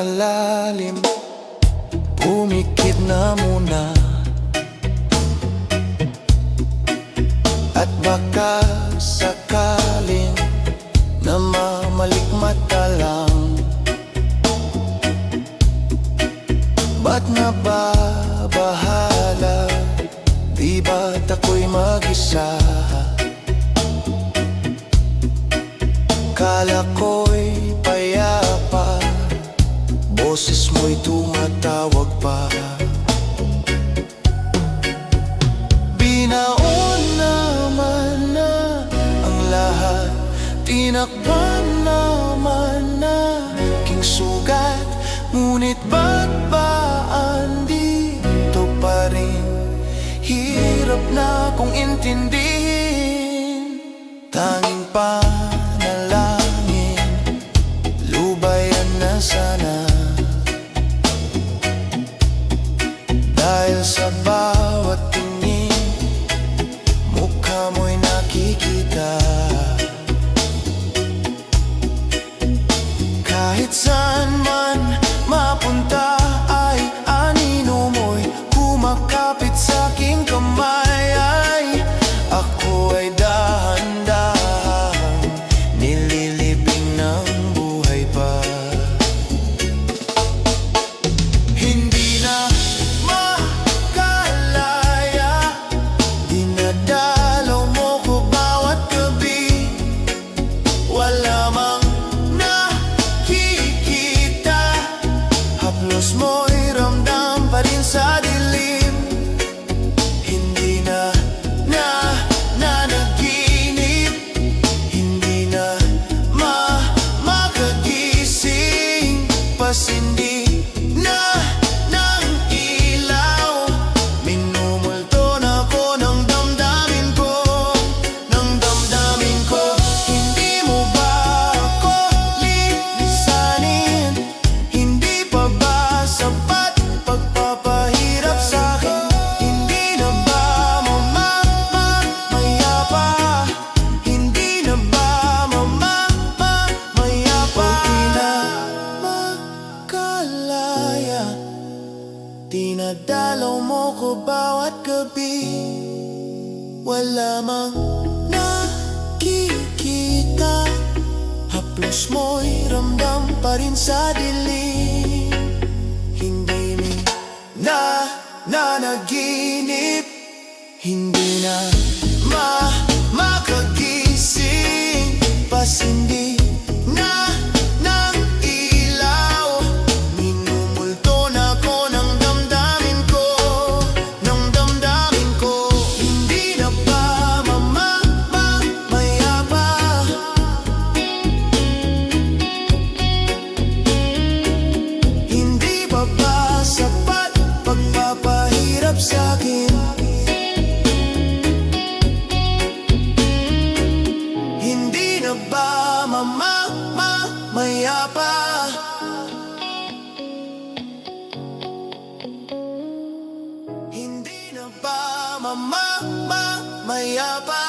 malalim, pumikit na muna. At baka sakaling namamalikmata lang. Ba't nababahala? Di ba't ako'y mag-isa? Kala ko'y payapa, boses mo'y tumatawag pa. Binaon naman na ang lahat, tinakpan naman na aking sugat. Ngunit ba't ba andito pa rin? Hirap na kong intindihin. Tanging panalangin, lubayan na sana. Dahil sa bawat tingin, mukha mo'y nakikita. Kahit saan man mapunta ay anino mo'y kumakapit sa aking kamay. Ay, ako ay dahan-dahan nililibing ng buhay pa. Hindi na makalaya, dinadalaw mo ko bawat gabi. Wala mang haplos mo'y ramdam pa rin sa dilim. Hindi na nanaginip, hindi na makagising. Pasindi na ng ilaw, minumulto na ko ng damdamin ko, ng damdamin ko. Hindi mo ba ako lilisanin? Hindi pa ba sapat pagpapahirap sa'kin? Hindi na ba mamamaya pa? Hindi na ba mamamaya pa? Di na makalaya, dinadalaw mo ko bawat gabi. Wala mang nakikita, haplos mo'y ramdam pa rin sa dilim. Hindi na nanaginip, hindi na makagising. Pasindi na ng ilaw, minumulto na ko ng damdamin ko, ng damdamin ko. Hindi na ba mamamaya pa? Hindi pa ba sapat pagpapahirap sa'kin? Hindi na ba mamamaya pa? Hindi na ba mamamaya pa?